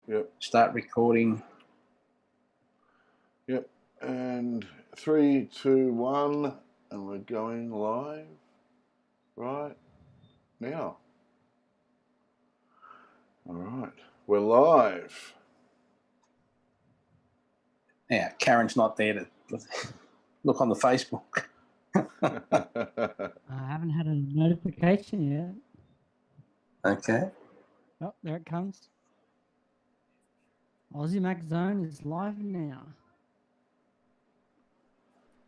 Yep. Start recording. Yep. And 3, 2, 1, and we're going live right now. All right. We're live. Yeah, Karen's not there to look on the Facebook. I haven't had a notification yet. Okay. Oh, there it comes. Aussie Mac Zone is live now.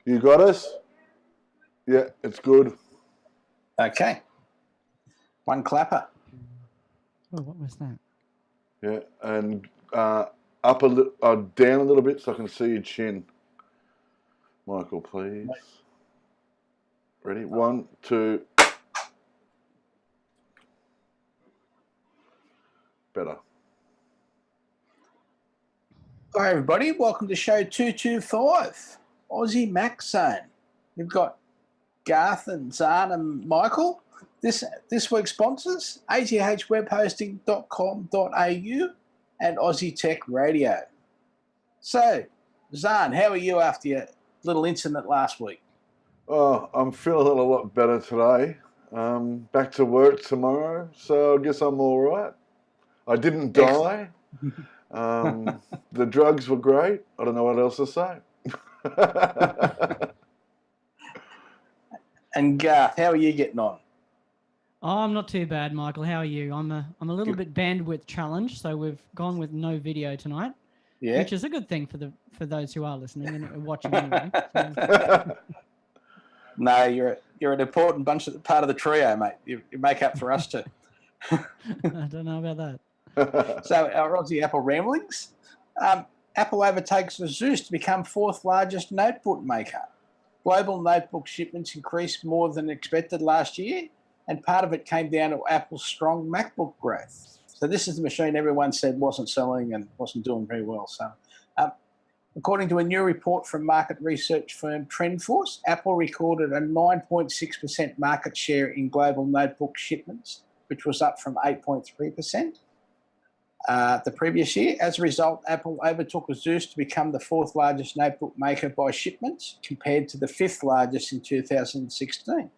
You got us? Yeah, it's good. Okay. One clapper. Oh, what was that? Yeah, and down a little bit so I can see your chin. Michael, please. Ready? 1, 2. Better. Hi, everybody. Welcome to show 225, Aussie Mac Zone. We've got Garth and Zarn and Michael. This week's sponsors, athwebhosting.com.au and Aussie Tech Radio. So, Zarn, how are you after your little incident last week? Oh, I'm feeling a lot better today. Back to work tomorrow, so I guess I'm all right. I didn't die. The drugs were great. I don't know what else to say. And Garth, how are you getting on? Oh, I'm not too bad, Michael. How are you? I'm a little bit bandwidth challenged, so we've gone with no video tonight. Yeah. Which is a good thing for those who are listening and watching anyway. So. No, you're an important part of the trio, mate. You make up for us too. I don't know about that. So our Aussie Apple ramblings. Apple overtakes Asus to become fourth largest notebook maker. Global notebook shipments increased more than expected last year, and part of it came down to Apple's strong MacBook growth. So this is the machine everyone said wasn't selling and wasn't doing very well. So according to a new report from market research firm TrendForce, Apple recorded a 9.6% market share in global notebook shipments, which was up from 8.3%. The previous year. As a result, Apple overtook Asus to become the fourth largest notebook maker by shipments, compared to the fifth largest in 2016.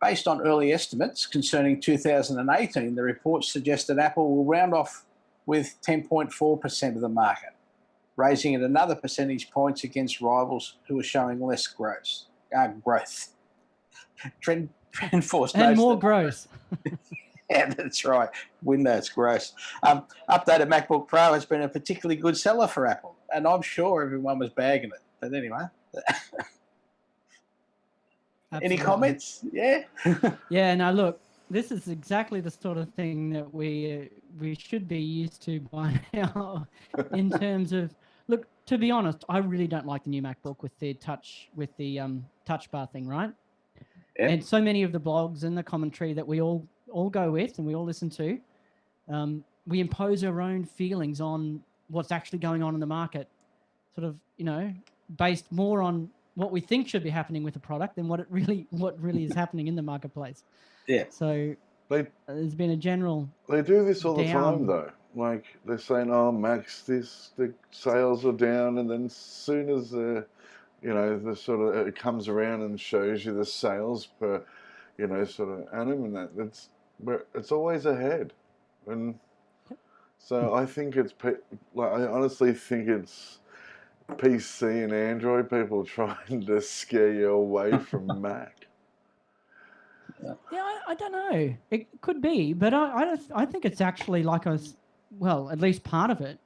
Based on early estimates concerning 2018, the report suggested Apple will round off with 10.4% of the market, raising it another percentage points against rivals who are showing less growth. TrendForce and more growth. Yeah, that's right. Windows gross. Updated MacBook Pro has been a particularly good seller for Apple, and I'm sure everyone was bagging it. But anyway. Any comments? Yeah? Yeah, no, look, this is exactly the sort of thing that we should be used to by now in terms of, look, to be honest, I really don't like the new MacBook with the touch bar thing, right? Yeah. And so many of the blogs and the commentary that we all go with and we all listen to, we impose our own feelings on what's actually going on in the market, sort of, based more on what we think should be happening with the product than what really is happening in the marketplace. Yeah. So there's been a general. They do this all the time, though. Like they're saying, "Oh, Max, the sales are down," and then as soon as the sort of it comes around and shows you the sales per, sort of annum, and it's always ahead, and so I think I honestly think it's PC and Android people trying to scare you away from Mac. Yeah, I don't know. It could be, but I think it's actually like at least part of it.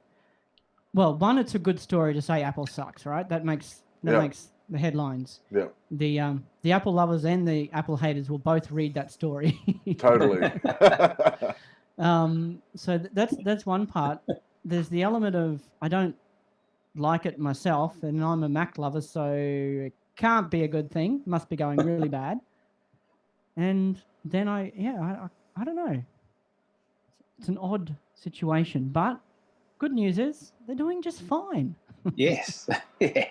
Well, one, it's a good story to say Apple sucks, right? That makes the headlines. Yeah. The Apple lovers and the Apple haters will both read that story. Totally. So that's one part. There's the element of I don't like it myself, and I'm a Mac lover, so it can't be a good thing. Must be going really bad. And then I don't know. It's an odd situation, but good news is they're doing just fine. Yes. Yeah.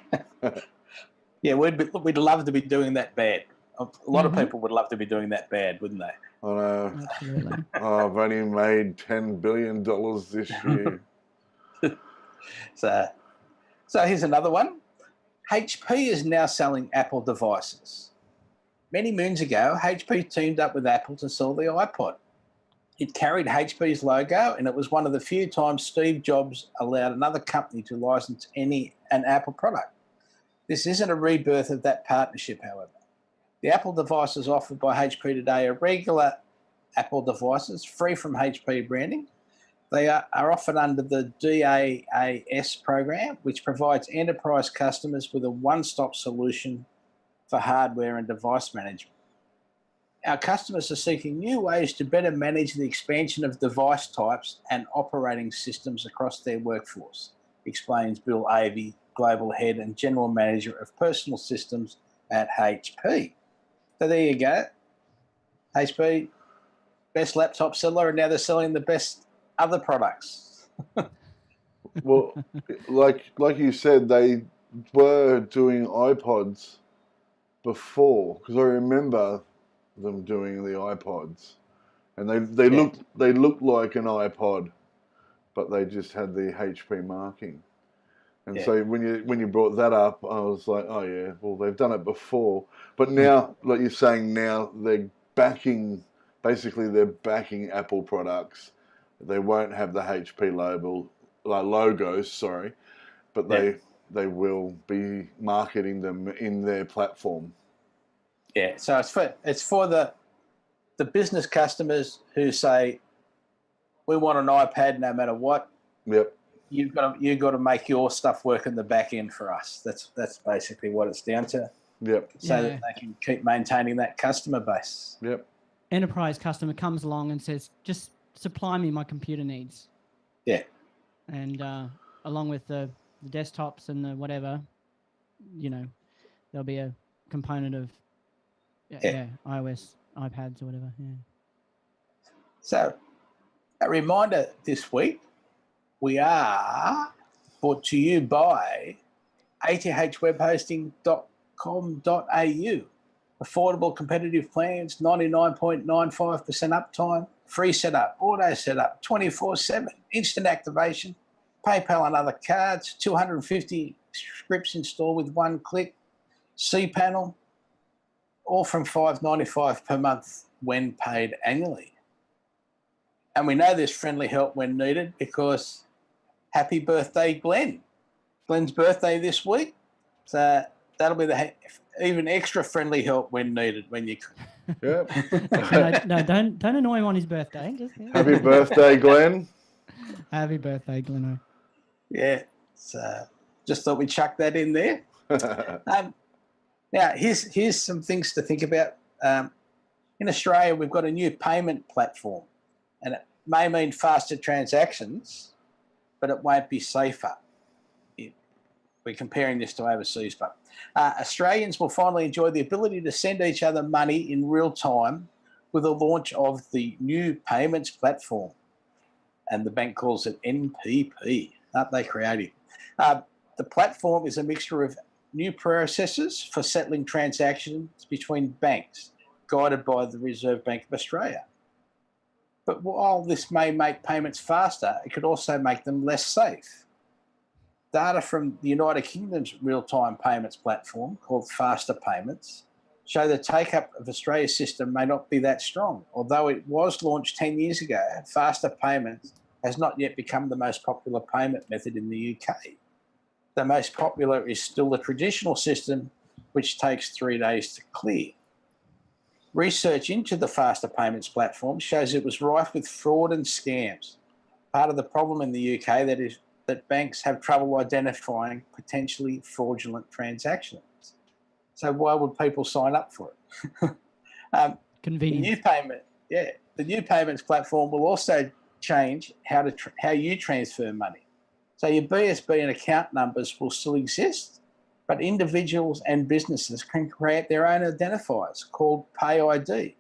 Yeah, we'd love to be doing that bad. A lot of people would love to be doing that bad, wouldn't they? I know. Absolutely. Oh, I've only made $10 billion this year. So here's another one. HP is now selling Apple devices. Many moons ago, HP teamed up with Apple to sell the iPod. It carried HP's logo, and it was one of the few times Steve Jobs allowed another company to license an Apple product. This isn't a rebirth of that partnership, however. The Apple devices offered by HP today are regular Apple devices, free from HP branding. They are offered under the DAAS program, which provides enterprise customers with a one-stop solution for hardware and device management. Our customers are seeking new ways to better manage the expansion of device types and operating systems across their workforce, explains Bill Avey, Global Head and General Manager of Personal Systems at HP. So there you go. HP, best laptop seller, and now they're selling the best other products. Well, like you said, they were doing iPods before, because I remember them doing the iPods, and they looked like an iPod, but they just had the HP marking. And so when you brought that up, I was like, oh yeah, well they've done it before, but now, like you're saying, now they're backing Apple products. They won't have the HP logos, sorry, but they will be marketing them in their platform. Yeah, so it's for the business customers who say, we want an iPad no matter what. Yep. You've got to make your stuff work in the back end for us. That's basically what it's down to. Yep. So that they can keep maintaining that customer base. Yep. Enterprise customer comes along and says, just supply me my computer needs. Yeah. And along with the desktops and the whatever, there'll be a component of iOS, iPads or whatever. Yeah. So a reminder this week, we are brought to you by athwebhosting.com.au. Affordable competitive plans, 99.95% uptime, free setup, auto setup, 24/7, instant activation, PayPal and other cards, 250 scripts installed with one click, cPanel, all from $5.95 per month when paid annually. And we know there's friendly help when needed because happy birthday, Glenn. Glenn's birthday this week. So that'll be the even extra friendly help when needed when you... Yep. No, don't annoy him on his birthday. Happy birthday, Glenn. Happy birthday, Glenn. Yeah. So just thought we'd chuck that in there. Now, here's some things to think about. In Australia, we've got a new payment platform, and it may mean faster transactions, but it won't be safer. We're comparing this to overseas, but Australians will finally enjoy the ability to send each other money in real time with the launch of the new payments platform, and the bank calls it NPP. Aren't they creative? The platform is a mixture of new processes for settling transactions between banks, guided by the Reserve Bank of Australia. But while this may make payments faster, it could also make them less safe. Data from the United Kingdom's real-time payments platform, called Faster Payments, show the take-up of Australia's system may not be that strong. Although it was launched 10 years ago, Faster Payments has not yet become the most popular payment method in the UK. The most popular is still the traditional system, which takes 3 days to clear. Research into the Faster Payments platform shows it was rife with fraud and scams. Part of the problem in the UK is that banks have trouble identifying potentially fraudulent transactions. So why would people sign up for it? Convenient. The new payments platform will also change how you transfer money. So your BSB and account numbers will still exist, but individuals and businesses can create their own identifiers called Pay ID.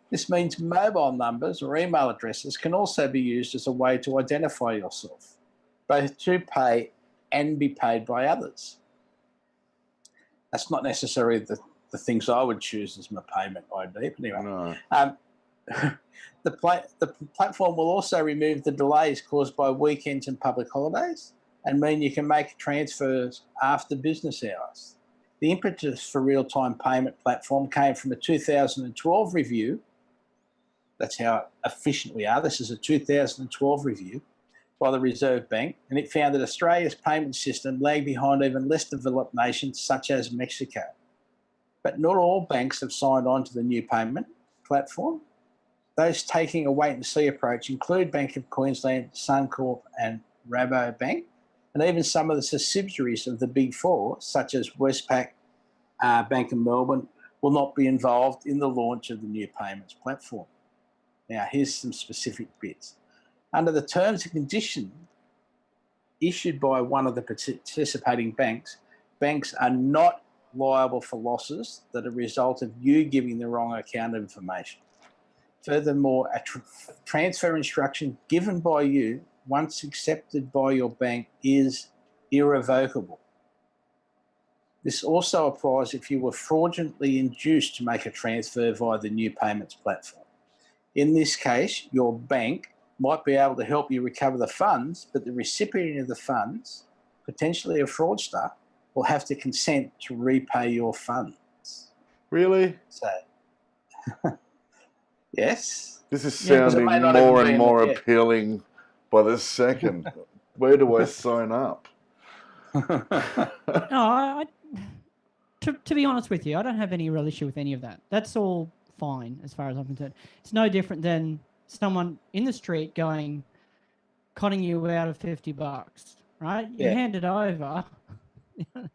This means mobile numbers or email addresses can also be used as a way to identify yourself, both to pay and be paid by others. That's not necessarily the things I would choose as my payment ID, but anyway. No. The platform will also remove the delays caused by weekends and public holidays and mean you can make transfers after business hours. The impetus for real-time payment platform came from a 2012 review. That's how efficient we are. This is a 2012 review by the Reserve Bank, and it found that Australia's payment system lagged behind even less developed nations such as Mexico. But not all banks have signed on to the new payment platform. Those taking a wait-and-see approach include Bank of Queensland, Suncorp and Rabobank, and even some of the subsidiaries of the Big Four, such as Westpac, Bank of Melbourne, will not be involved in the launch of the new payments platform. Now, here's some specific bits. Under the terms and conditions issued by one of the participating banks, banks are not liable for losses that are a result of you giving the wrong account information. Furthermore, a transfer instruction given by you, once accepted by your bank, is irrevocable. This also applies if you were fraudulently induced to make a transfer via the new payments platform. In this case, your bank might be able to help you recover the funds, but the recipient of the funds, potentially a fraudster, will have to consent to repay your funds. Really? So, yes. This is sounding more and more appealing by the second. Where do I sign up? No, to be honest with you, I don't have any real issue with any of that. That's all fine as far as I'm concerned. It's no different than someone in the street conning you out of $50, right? You hand it over. The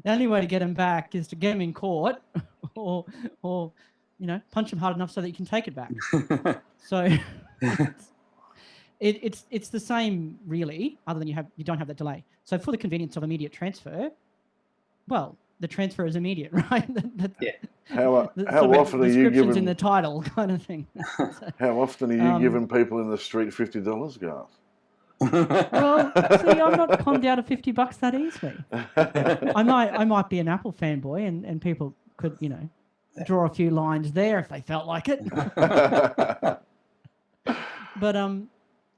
only way to get them back is to get them in court or punch them hard enough so that you can take it back. So it's the same really, other than you don't have that delay. So for the convenience of immediate transfer, well, the transfer is immediate, right? How often are you giving in the title kind of thing? So, how often are you giving people in the street $50, Garth? Well, see, I'm not conned out of $50 that easily. I might be an Apple fanboy, and people could, draw a few lines there if they felt like it. But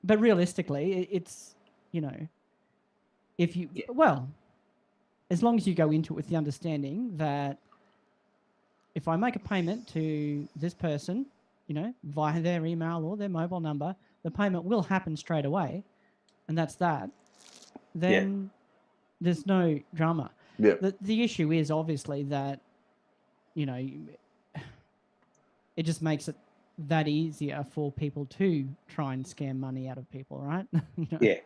realistically, it's if you as long as you go into it with the understanding that if I make a payment to this person, via their email or their mobile number, the payment will happen straight away, and that's that, then there's no drama. Yeah. The issue is obviously that, it just makes it that easier for people to try and scam money out of people, right? Yeah.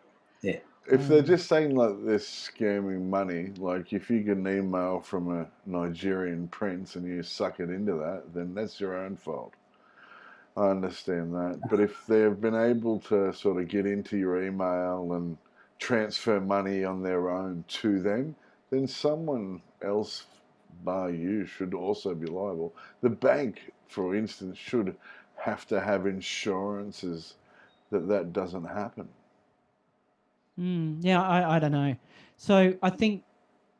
If they're just saying like they're scamming money, like if you get an email from a Nigerian prince and you suck it into that, then that's your own fault. I understand that. But if they've been able to sort of get into your email and transfer money on their own to them, then someone else, bar you, should also be liable. The bank, for instance, should have to have insurances that doesn't happen. Yeah, I don't know. So I think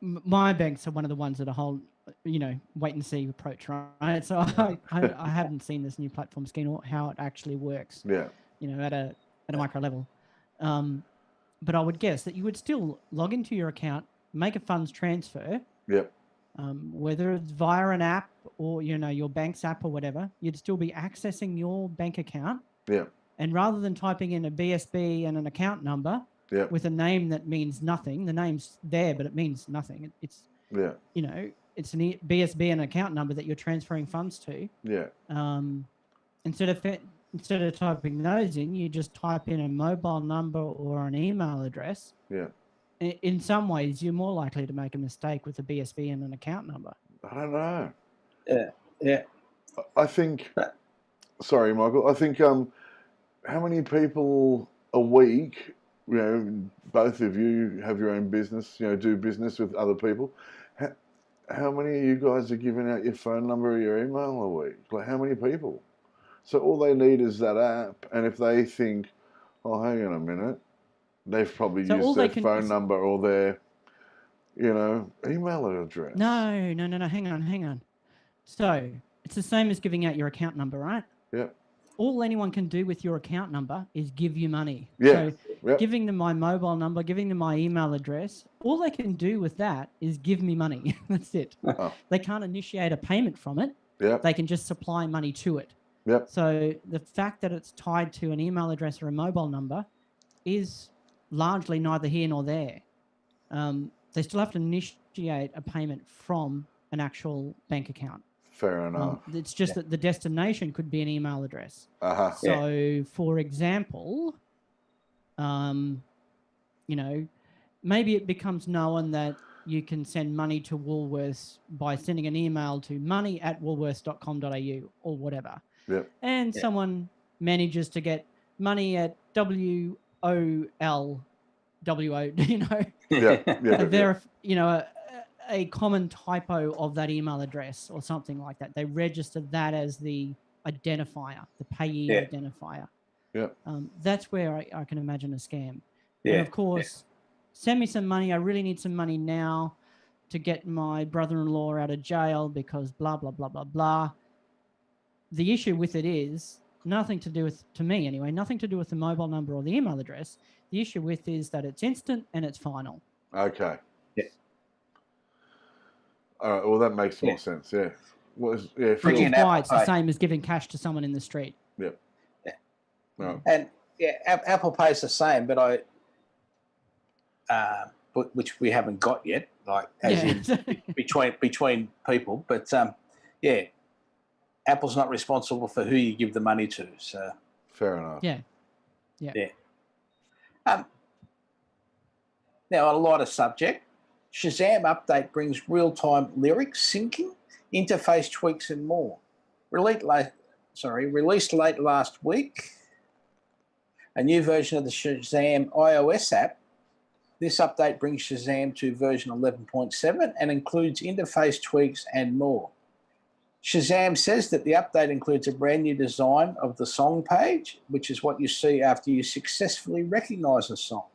my banks are one of the ones that are whole, wait and see approach, right? So I haven't seen this new platform scheme or how it actually works. Yeah. At a micro level, but I would guess that you would still log into your account, make a funds transfer. Yep. Whether it's via an app or your bank's app or whatever, you'd still be accessing your bank account. Yeah. And rather than typing in a BSB and an account number. Yep. With a name that means nothing. The name's there, but it means nothing. It's it's an BSB and account number that you're transferring funds to. Yeah. Instead of typing those in, you just type in a mobile number or an email address. Yeah. In some ways, you're more likely to make a mistake with a BSB and an account number. I don't know. Yeah. I think. Sorry, Michael. I think. How many people a week? Both of you have your own business, do business with other people. How many of you guys are giving out your phone number or your email a week? Like, how many people? So all they need is that app. And if they think, oh, hang on a minute, they've probably used their phone number or their, email address. No. Hang on. So it's the same as giving out your account number, right? Yeah. all anyone can do with your account number is give you money. Yeah. So giving them my mobile number, giving them my email address, all they can do with that is give me money. That's it. Oh. They can't initiate a payment from it. Yeah. They can just supply money to it. Yep. So the fact that it's tied to an email address or a mobile number is largely neither here nor there. They still have to initiate a payment from an actual bank account. Fair enough. It's just that the destination could be an email address. Uh-huh. So, for example, you know, maybe it becomes known that you can send money to Woolworths by sending an email to money@woolworths.com.au or whatever. Yep. And someone manages to get money at WOLWO, you know, a common typo of that email address or something like that. They register that as the identifier, the payee identifier. Yeah. That's where I can imagine a scam. Yeah. And of course, send me some money. I really need some money now to get my brother-in-law out of jail because blah, blah, blah, blah, blah. The issue with it is nothing to do with, to me anyway, nothing to do with the mobile number or the email address. The issue with is that it's instant and it's final. Okay. Yeah. All right. Well, that makes more sense. Yeah. Well, Which is why it's the same as giving cash to someone in the street. Yep. Yeah. Right. And Apple Pay's the same, but which we haven't got yet, like as in between people. But Apple's not responsible for who you give the money to. So fair enough. Yeah. Now, on a lighter subject, Shazam update brings real-time lyrics syncing, interface tweaks, and more. Released late last week, a new version of the Shazam iOS app. This update brings Shazam to version 11.7 and includes interface tweaks and more. Shazam says that the update includes a brand new design of the song page, which is what you see after you successfully recognise a song.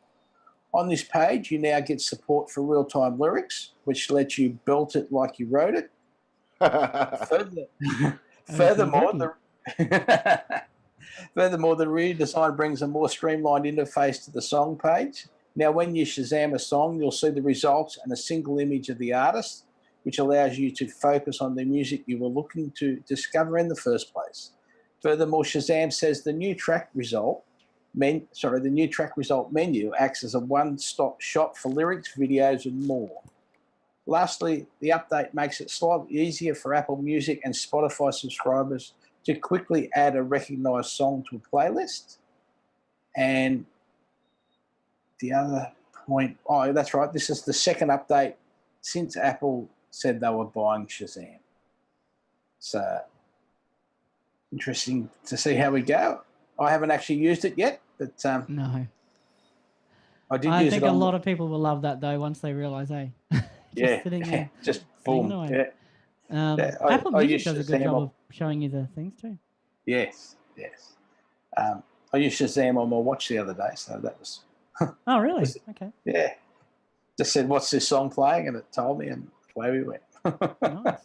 On this page, you now get support for real-time lyrics, which lets you belt it like you wrote it. Furthermore, the redesign brings a more streamlined interface to the song page. Now, when you Shazam a song, you'll see the results and a single image of the artist, which allows you to focus on the music you were looking to discover in the first place. Furthermore, Shazam says the new track result menu acts as a one-stop shop for lyrics, videos, and more. Lastly, the update makes it slightly easier for Apple Music and Spotify subscribers to quickly add a recognised song to a playlist. And the other point, that's right, this is the second update since Apple said they were buying Shazam. So, interesting to see how we go. I haven't actually used it yet, but no. I think a lot of people will love that though once they realise, just sitting there, just boom. Apple Music does a good job of showing you the things too. Yes. I used Shazam on my watch the other day, so that was. Oh really? Okay. Yeah. Just said, "What's this song playing?" and it told me, and away we went. Nice.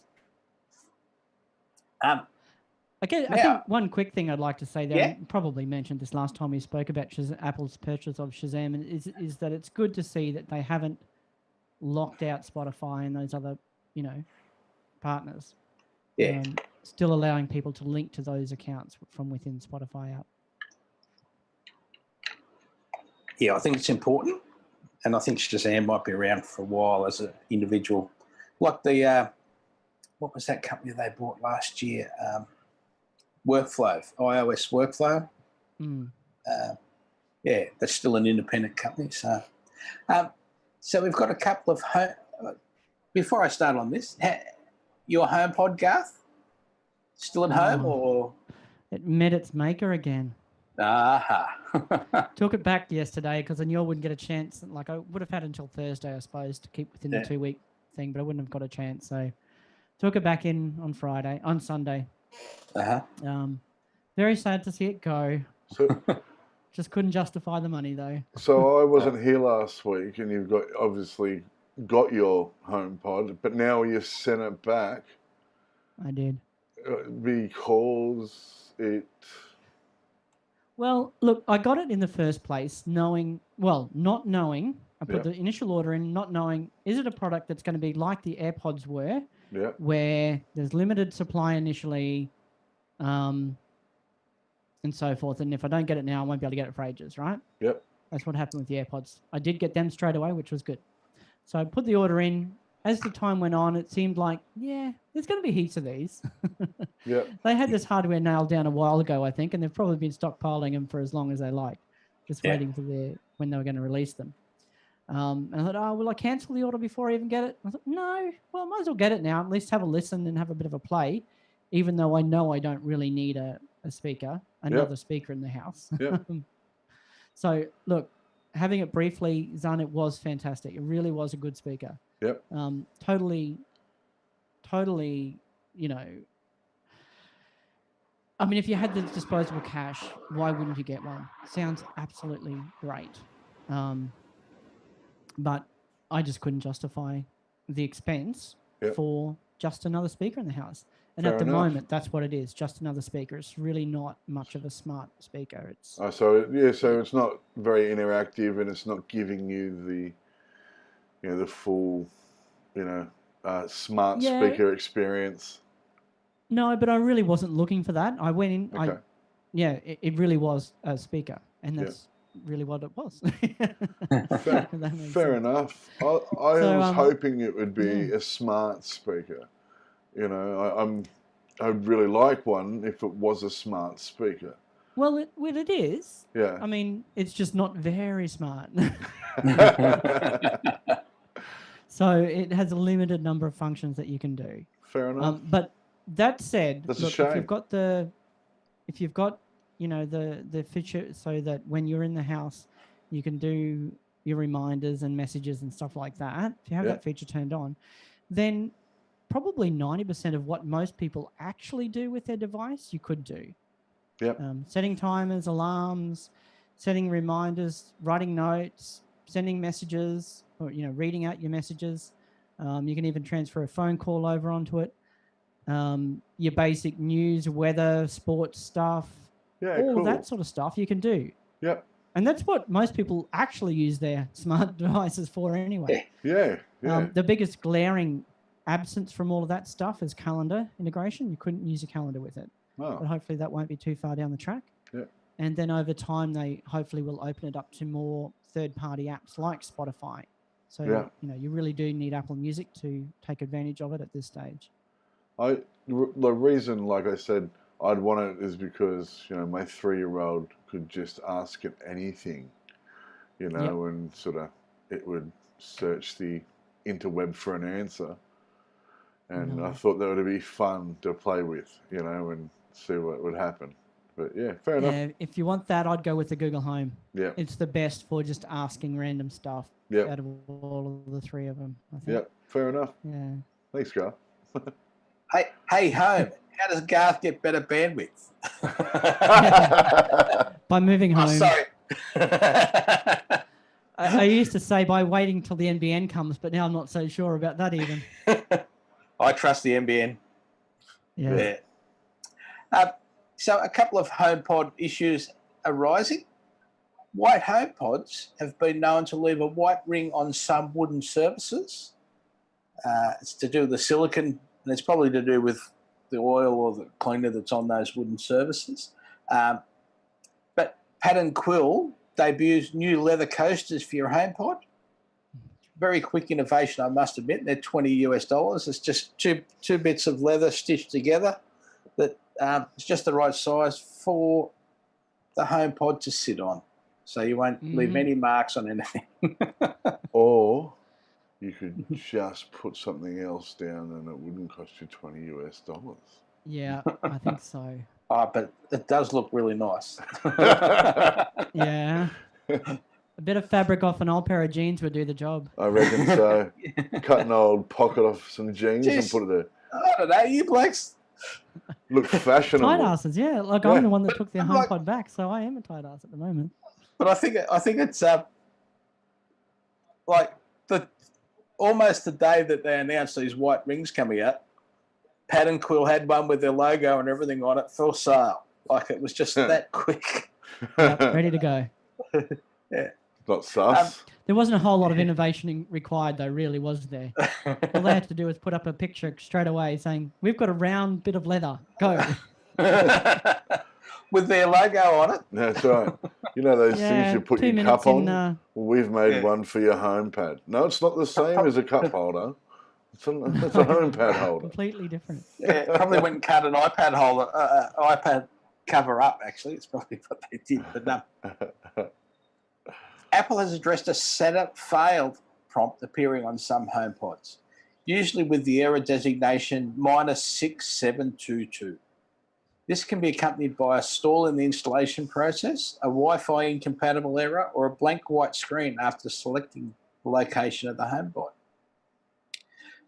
I think one quick thing I'd like to say there, I probably mentioned this last time we spoke about Apple's purchase of Shazam, is that it's good to see that they haven't locked out Spotify and those other, partners. Yeah. Still allowing people to link to those accounts from within Spotify app. Yeah, I think it's important, and I think Shazam might be around for a while as an individual. Like the, what was that company they bought last year? Workflow, iOS Workflow. That's still an independent company. So we've got a couple of before I start on this, your HomePod, Garth, still at home or? It met its maker again. Took it back yesterday because I knew I wouldn't get a chance. Like I would have had until Thursday, I suppose, to keep within the 2-week thing, but I wouldn't have got a chance. So took it back in on Sunday. Very sad to see it go. So, just couldn't justify the money though. So I wasn't here last week, and you've obviously got your HomePod, but now you sent it back. I did because it. Well, look, I got it in the first place not knowing. I put the initial order in, not knowing, is it a product that's going to be like the AirPods were, where there's limited supply initially, and so forth. And if I don't get it now, I won't be able to get it for ages, right? Yep. That's what happened with the AirPods. I did get them straight away, which was good. So I put the order in. As the time went on, it seemed like, there's going to be heaps of these. Yeah. They had this hardware nailed down a while ago, I think, and they've probably been stockpiling them for as long as they like, just waiting for when they were going to release them. And I thought, will I cancel the order before I even get it? I thought, no, well, I might as well get it now. At least have a listen and have a bit of a play, even though I know I don't really need another speaker in the house. Yep. So, look, having it briefly, Zarn, it was fantastic. It really was a good speaker. Yep. Totally, I mean, if you had the disposable cash, why wouldn't you get one? Sounds absolutely great. But I just couldn't justify the expense for just another speaker in the house. And at the moment, that's what it is, just another speaker. It's really not much of a smart speaker. So it's not very interactive, and it's not giving you the full, smart speaker experience. No, but I really wasn't looking for that. I went in. Okay. It really was a speaker, and that's really what it was. Fair enough. I was hoping it would be a smart speaker. I'd really like one if it was a smart speaker. Well, it is. Yeah. I mean, it's just not very smart. So it has a limited number of functions that you can do. Fair enough. But that said, that's a shame. If you've got the feature so that when you're in the house, you can do your reminders and messages and stuff like that. If you have that feature turned on, then probably 90% of what most people actually do with their device, you could do. Yep. Setting timers, alarms, setting reminders, writing notes, sending messages, or reading out your messages. You can even transfer a phone call over onto it. Your basic news, weather, sports stuff, all of that sort of stuff you can do. Yep. And that's what most people actually use their smart devices for anyway. Yeah. The biggest glaring absence from all of that stuff is calendar integration. You couldn't use a calendar with it. Oh. But hopefully that won't be too far down the track. Yeah. And then over time, they hopefully will open it up to more third-party apps like Spotify. So, you really do need Apple Music to take advantage of it at this stage. The reason, like I said, I'd want it is because, my 3-year-old could just ask it anything, and sort of it would search the interweb for an answer. And I thought that would be fun to play with, and see what would happen. But fair enough. Yeah, if you want that, I'd go with the Google Home. Yeah. It's the best for just asking random stuff out of all of the 3 of them, I think. Yeah, fair enough. Yeah. Thanks, Garth. Hey, Home, how does Garth get better bandwidth? By moving home. Oh, sorry. I used to say by waiting till the NBN comes, but now I'm not so sure about that even. I trust the NBN. Yeah. So a couple of HomePod issues arising. White HomePods have been known to leave a white ring on some wooden surfaces. It's to do with the silicon, and it's probably to do with the oil or the cleaner that's on those wooden surfaces. But Pat and Quill debuts new leather coasters for your HomePod. Very quick innovation, I must admit. They're $20. It's just two bits of leather stitched together that it's just the right size for the HomePod to sit on. So you won't leave any marks on anything. Or you could just put something else down and it wouldn't cost you $20. Yeah, I think so. Oh, but it does look really nice. Yeah. A bit of fabric off an old pair of jeans would do the job. I reckon so. Cut an old pocket off some jeans and put it there. I don't know, you blokes look fashionable. Tight asses, yeah. Like I'm the one that took the HomePod back, so I am a tight ass at the moment. But I think it's like almost the day that they announced these white rings coming out, Pat and Quill had one with their logo and everything on it for sale. Like it was just that quick. Yep, ready to go. Yeah. Not sus. There wasn't a whole lot of innovation required, though, really, was there? All they had to do was put up a picture straight away saying, we've got a round bit of leather. Go. With their logo on it. That's right. You know those things you put 2 your minutes cup on? in, Well, we've made Yeah. one for your home pad. No, it's not the same as a cup holder. It's a home pad holder. completely different. Yeah, probably went and cut an iPad holder, iPad cover up, actually. It's probably what they did. But no. Apple has addressed a setup failed prompt appearing on some HomePods, usually with the error designation -6722. This can be accompanied by a stall in the installation process, a Wi-Fi incompatible error, or a blank white screen after selecting the location of the HomePod.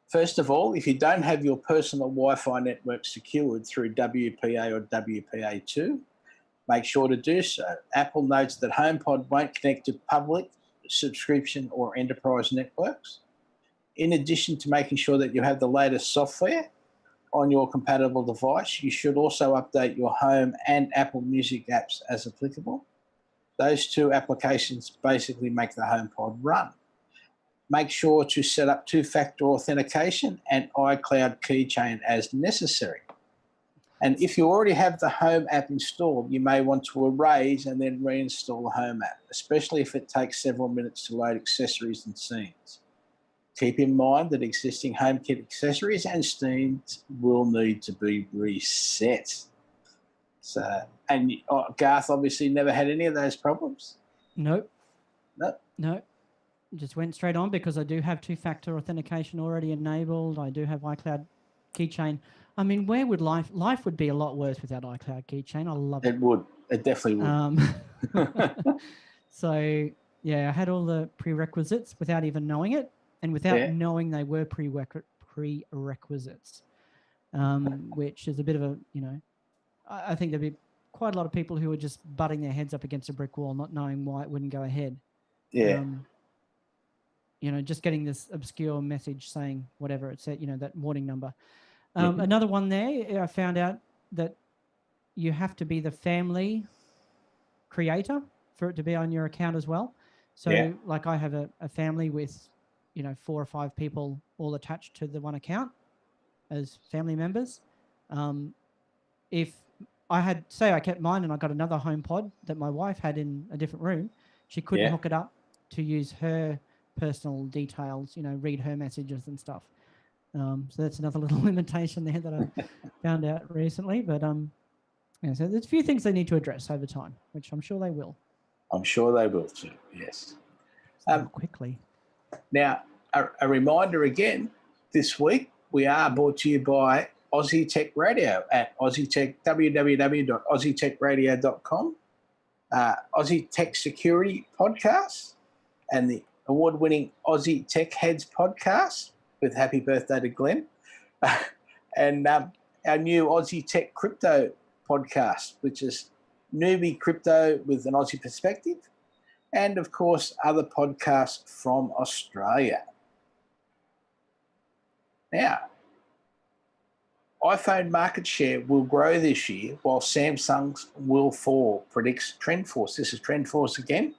First of all, if you don't have your personal Wi-Fi network secured through WPA or WPA2, make sure to do so. Apple notes that HomePod won't connect to public, subscription, or enterprise networks. In addition to making sure that you have the latest software on your compatible device, you should also update your Home and Apple Music apps as applicable. Those two applications basically make the HomePod run. Make sure to set up two-factor authentication and iCloud keychain as necessary. And if you already have the Home app installed, you may want to erase and then reinstall the Home app, especially if it takes several minutes to load accessories and scenes. Keep in mind that existing HomeKit accessories and scenes will need to be reset. So, and Garth obviously never had any of those problems. Nope. No. Just went straight on because I do have two-factor authentication already enabled. I do have iCloud keychain. I mean, where would life would be a lot worse without iCloud keychain. I love it. It would. It definitely would. So, yeah, I had all the prerequisites without even knowing it and without knowing they were prerequisites, which is a bit of a, I think there'd be quite a lot of people who are just butting their heads up against a brick wall, not knowing why it wouldn't go ahead. Yeah. Just getting this obscure message saying whatever it said, that warning number. Another one there, I found out that you have to be the family creator for it to be on your account as well. So like I have a family with, 4 or 5 people all attached to the one account as family members. If I kept mine and I got another HomePod that my wife had in a different room, she couldn't hook it up to use her personal details, read her messages and stuff. So that's another little limitation there that I found out recently. But so there's a few things they need to address over time, which I'm sure they will. I'm sure they will too, yes. Quickly. Now, a reminder again, this week we are brought to you by Aussie Tech Radio at www.aussietechradio.com, Aussie Tech Security Podcast, and the award-winning Aussie Tech Heads Podcast with Happy Birthday to Glenn, and our new Aussie Tech Crypto Podcast, which is newbie crypto with an Aussie perspective, and, of course, other podcasts from Australia. Now, iPhone market share will grow this year while Samsung's will fall, predicts TrendForce. This is TrendForce again.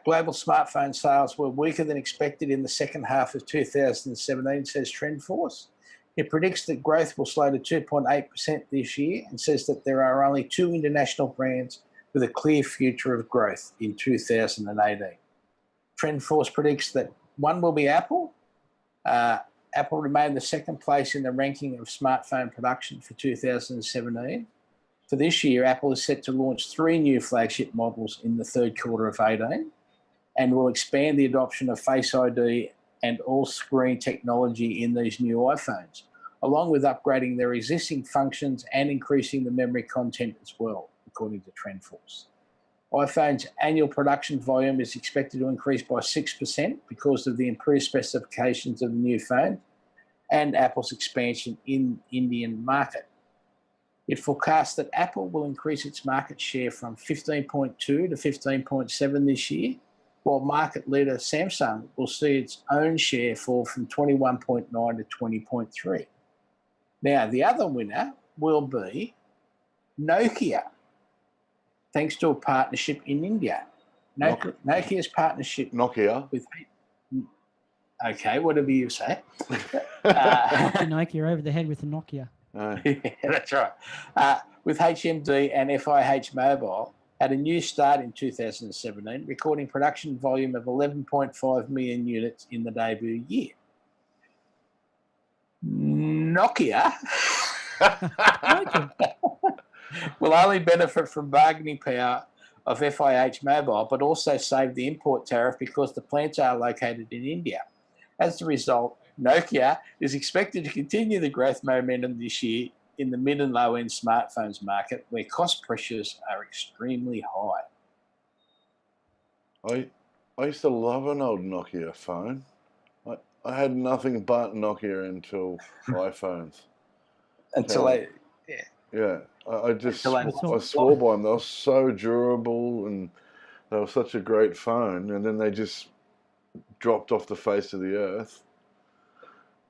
Global smartphone sales were weaker than expected in the second half of 2017, says TrendForce. It predicts that growth will slow to 2.8% this year and says that there are only 2 international brands with a clear future of growth in 2018. TrendForce predicts that one will be Apple. Apple remained the second place in the ranking of smartphone production for 2017. For this year, Apple is set to launch 3 new flagship models in the third quarter of 2018 and will expand the adoption of Face ID and all-screen technology in these new iPhones, along with upgrading their existing functions and increasing the memory content as well, according to TrendForce. iPhone's annual production volume is expected to increase by 6% because of the improved specifications of the new phone and Apple's expansion in the Indian market. It forecasts that Apple will increase its market share from 15.2 to 15.7 this year, while market leader Samsung will see its own share fall from 21.9 to 20.3. Now, the other winner will be Nokia. thanks to a partnership in India. Nokia's partnership Nokia. with... Okay, whatever you say. Nokia over the head with a Nokia. Oh. Yeah, that's right. With HMD and FIH Mobile had a new start in 2017, recording production volume of 11.5 million units in the debut year. Nokia will only benefit from bargaining power of FIH Mobile, but also save the import tariff because the plants are located in India. As a result, Nokia is expected to continue the growth momentum this year in the mid and low-end smartphones market, where cost pressures are extremely high. I used to love an old Nokia phone. I had nothing but Nokia until iPhones. Yeah, I swore by them. They were so durable and they were such a great phone, and then they just dropped off the face of the earth,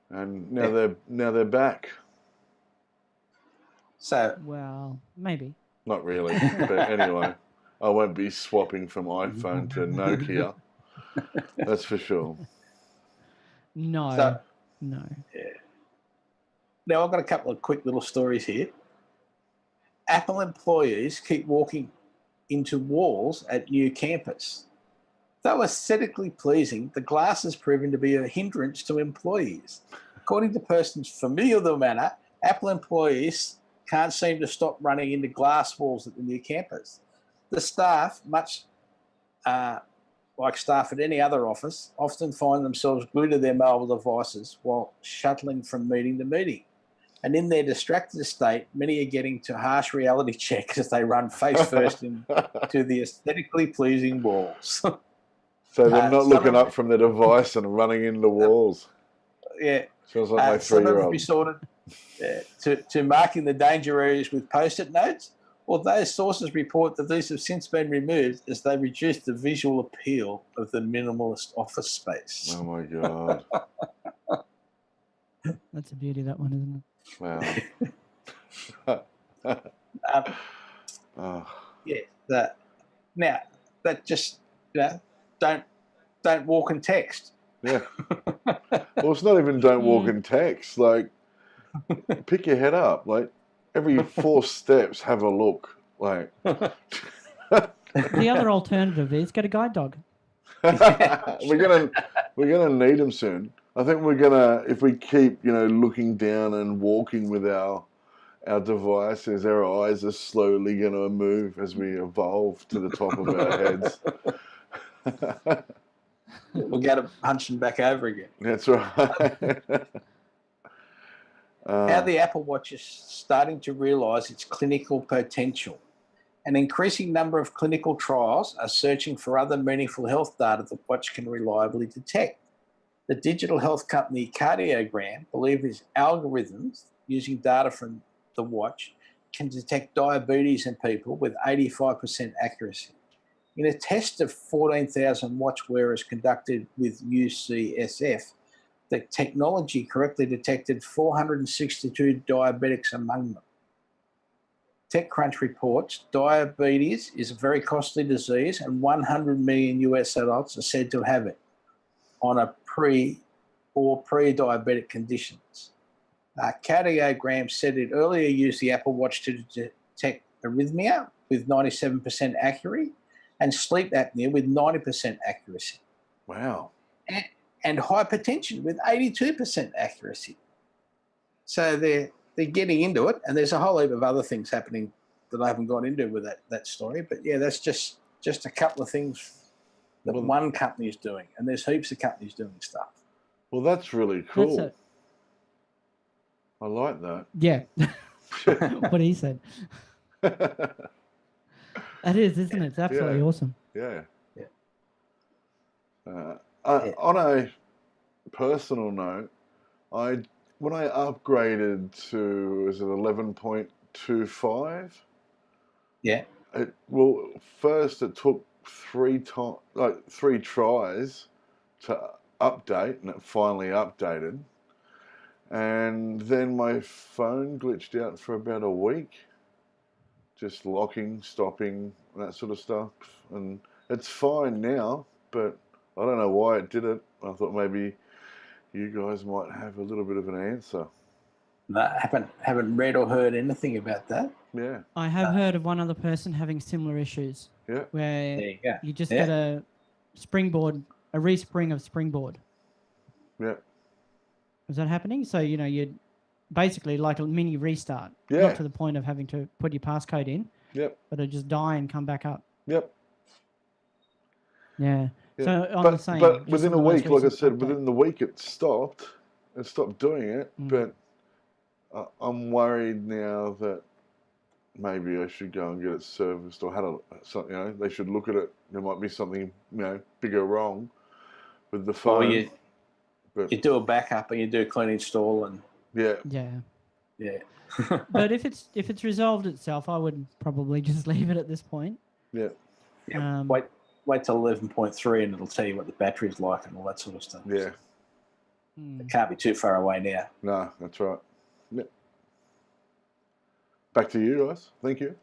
and now they're back. So, well, maybe not really, but anyway, I won't be swapping from iPhone to Nokia. That's for sure. No. Yeah. Now I've got a couple of quick little stories here. Apple employees keep walking into walls at new campus. Though aesthetically pleasing, the glass has proven to be a hindrance to employees. According to persons familiar with the matter, Apple employees can't seem to stop running into glass walls at the new campus. The staff, much like staff at any other office, often find themselves glued to their mobile devices while shuttling from meeting to meeting. And in their distracted state, many are getting to harsh reality checks as they run face first into the aesthetically pleasing walls. So they're not looking up from their device and running into walls. Yeah. Sounds like my 3-year-old. Some of it be sorted to marking the danger areas with post-it notes, although sources report that these have since been removed as they reduce the visual appeal of the minimalist office space. Oh, my God. That's a beauty, that one, isn't it? Wow. Yeah. Now, that just, don't walk and text. Yeah. Well, it's not even don't walk and text. Like, pick your head up. Like, every 4 steps, have a look. Like, the other alternative is get a guide dog. we're gonna need them soon. I think we're gonna, if we keep looking down and walking with our devices, our eyes are slowly gonna move as we evolve to the top of our heads. We'll get them punching back over again. That's right. How the Apple Watch is starting to realise its clinical potential. An increasing number of clinical trials are searching for other meaningful health data the watch can reliably detect. The digital health company Cardiogram believes its algorithms using data from the watch can detect diabetes in people with 85% accuracy. In a test of 14,000 watch wearers conducted with UCSF, the technology correctly detected 462 diabetics among them. TechCrunch reports diabetes is a very costly disease and 100 million US adults are said to have it on a pre-diabetic conditions. Cardiogram said it earlier used the Apple Watch to detect arrhythmia with 97% accuracy and sleep apnea with 90% accuracy. Wow. And hypertension with 82% accuracy. So they're getting into it, and there's a whole heap of other things happening that I haven't gone into with that story. But yeah, that's just a couple of things that one company is doing, and there's heaps of companies doing stuff. Well, that's really cool. I like that. Yeah. What he said. That is, isn't it? It's absolutely awesome. Yeah. On a personal note, when I upgraded to, was it 11.25? Yeah. First it took 3 tries to update, and it finally updated. And then my phone glitched out for about a week, just locking, stopping, and that sort of stuff. And it's fine now, but I don't know why it did it. I thought maybe you guys might have a little bit of an answer. No, haven't read or heard anything about that. Yeah. I have heard of one other person having similar issues. Yeah. Where There you go. you just get a respring of springboard. Yeah. Is that happening? So, you'd basically like a mini restart. Yeah. Not to the point of having to put your passcode in. Yep. But it'd just die and come back up. Yep. Yeah. Yeah. So on the same. But within a week, like I said, within the week it stopped. It stopped doing it. But I'm worried now that maybe I should go and get it serviced, or they should look at it. There might be something, bigger wrong with the phone. Or you do a backup and you do a clean install and yeah. But if it's resolved itself, I would probably just leave it at this point. Yeah. Wait till 11.3 and it'll tell you what the battery's like and all that sort of stuff. Yeah. It can't be too far away now. No, that's right. Yeah. Back to you guys. Thank you.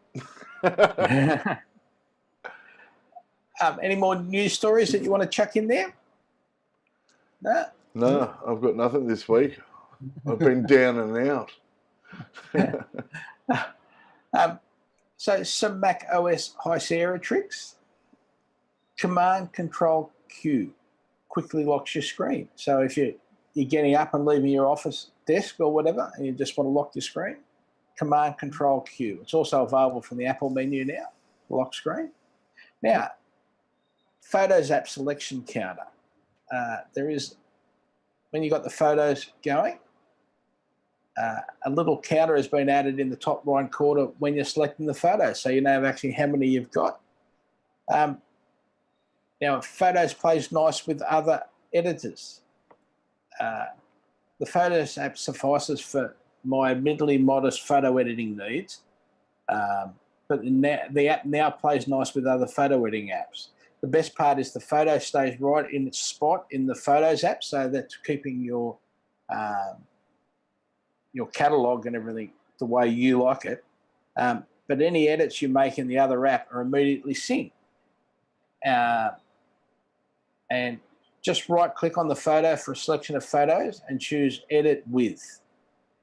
Any more news stories that you want to chuck in there? No? No, I've got nothing this week. I've been down and out. So some Mac OS High Sierra tricks. Command Control Q quickly locks your screen. So if you're getting up and leaving your office desk or whatever and you just want to lock your screen, Command Control Q. It's also available from the Apple menu now, lock screen. Now, Photos app selection counter. There is, when you've got the photos going, a little counter has been added in the top right corner when you're selecting the photos, so you know actually how many you've got. Now, Photos plays nice with other editors. The Photos app suffices for my admittedly modest photo editing needs, but the app now plays nice with other photo editing apps. The best part is the photo stays right in its spot in the Photos app, so that's keeping your catalogue and everything the way you like it. But any edits you make in the other app are immediately synced. And just right-click on the photo for a selection of photos and choose Edit With,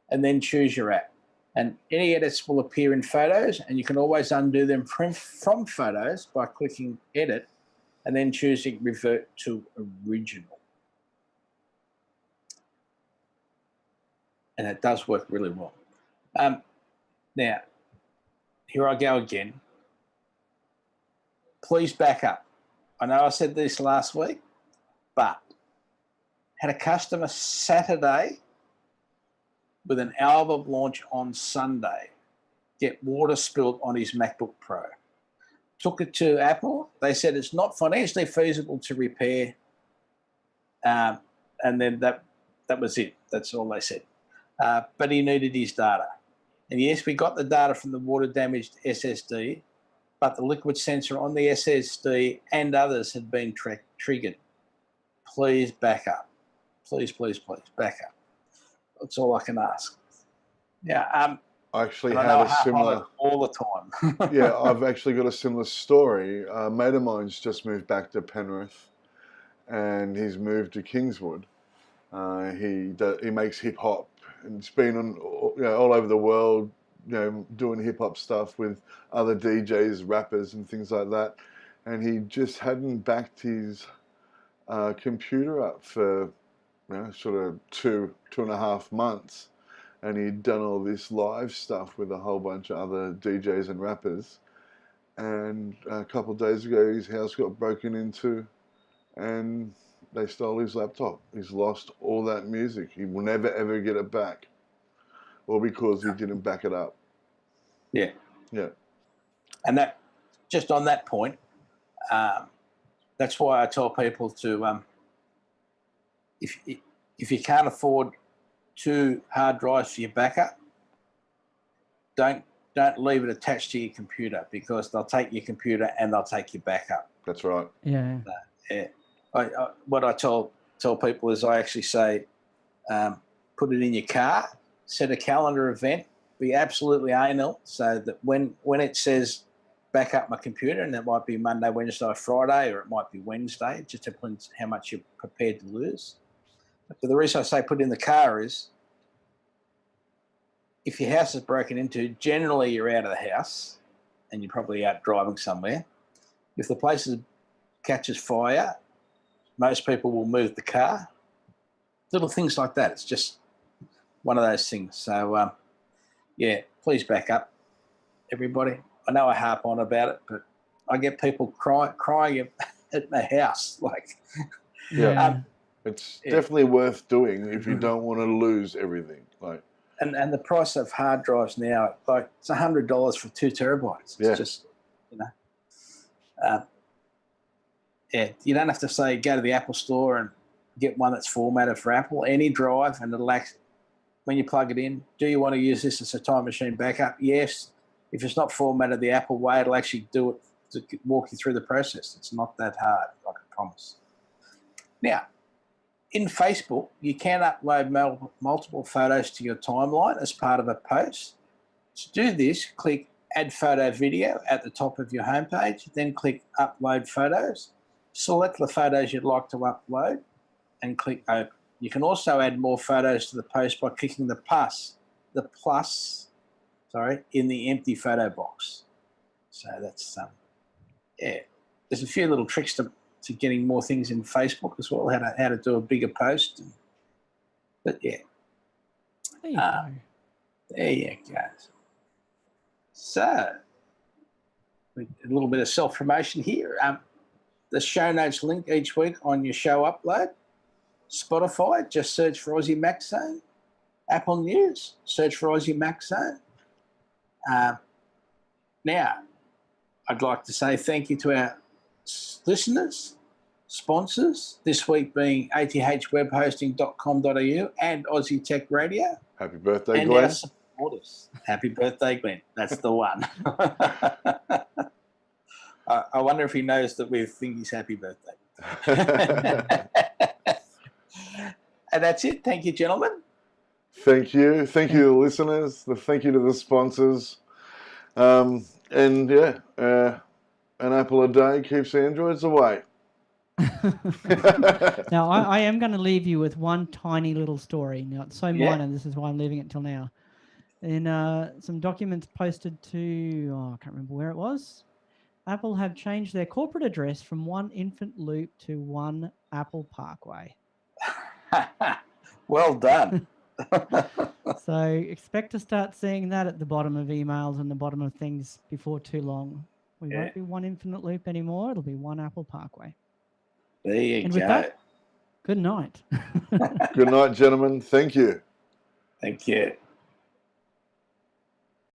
and then choose your app. And any edits will appear in Photos, and you can always undo them from Photos by clicking Edit and then choosing Revert to Original. And it does work really well. Now, here I go again. Please back up. I know I said this last week, but had a customer Saturday with an album launch on Sunday get water spilled on his MacBook Pro. Took it to Apple. They said it's not financially feasible to repair. And then that was it. That's all they said. But he needed his data. And yes, we got the data from the water-damaged SSD, but the liquid sensor on the SSD and others had been triggered. Please back up. Please, please, please, back up. That's all I can ask. Yeah. I actually had a similar... all the time. Yeah, I've actually got a similar story. A mate of mine's just moved back to Penrith, and he's moved to Kingswood. He makes hip-hop, and it's been on, all over the world, doing hip-hop stuff with other DJs, rappers, and things like that. And he just hadn't backed his computer up for sort of two and a half months. And he'd done all this live stuff with a whole bunch of other DJs and rappers. And a couple of days ago, his house got broken into, and they stole his laptop. He's lost all that music. He will never, ever get it back. All because he didn't back it up. Yeah. Yeah. And that, just on that point, that's why I tell people to, if you can't afford 2 hard drives for your backup, don't leave it attached to your computer, because they'll take your computer and they'll take your backup. That's right. Yeah. Yeah. What I tell people is, I actually say, put it in your car, set a calendar event, be absolutely anal, so that when it says back up my computer, and that might be Monday, Wednesday, Friday, or it might be Wednesday. It just depends how much you're prepared to lose. But the reason I say put it in the car is if your house is broken into, generally you're out of the house and you're probably out driving somewhere. If the place catches fire, most people will move the car. Little things like that. It's just one of those things. So, yeah, please back up, everybody. I know I harp on about it, but I get people crying at my house. Like, it's definitely worth doing if you don't want to lose everything. Like, and the price of hard drives now, like it's $100 for 2 terabytes. It's just, you know, you don't have to say go to the Apple store and get one that's formatted for Apple. Any drive, and it'll when you plug it in, do you want to use this as a time machine backup? Yes. If it's not formatted the Apple way, it'll actually do it to walk you through the process. It's not that hard, I can promise. Now, in Facebook, you can upload multiple photos to your timeline as part of a post. To do this, click Add Photo Video at the top of your homepage, then click Upload Photos. Select the photos you'd like to upload and click Open. You can also add more photos to the post by clicking the plus in the empty photo box. So that's, there's a few little tricks to getting more things in Facebook as well, how to do a bigger post. But yeah. There you go. There you go. So, a little bit of self-promotion here. The show notes link each week on your show upload. Spotify, just search for Aussie Mac Zone. Apple News, search for Aussie Mac Zone. Now, I'd like to say thank you to our listeners, sponsors, this week being athwebhosting.com.au and Aussie Tech Radio. Happy birthday, and Glenn. Our supporters. Happy birthday, Glenn. That's the one. I wonder if he knows that we think he's happy birthday. And that's it. Thank you, gentlemen. Thank you. Thank you to the listeners. Thank you to the sponsors. An apple a day keeps the androids away. Now, I am going to leave you with one tiny little story. Now, it's so minor, this is why I'm leaving it till now. In some documents posted to, I can't remember where it was, Apple have changed their corporate address from 1 Infant Loop to 1 Apple Parkway. Well done. So expect to start seeing that at the bottom of emails and the bottom of things before too long. We won't be 1 Infinite Loop anymore. It'll be 1 Apple Parkway. There you and go. With that, good night. Good night, gentlemen. Thank you. Thank you.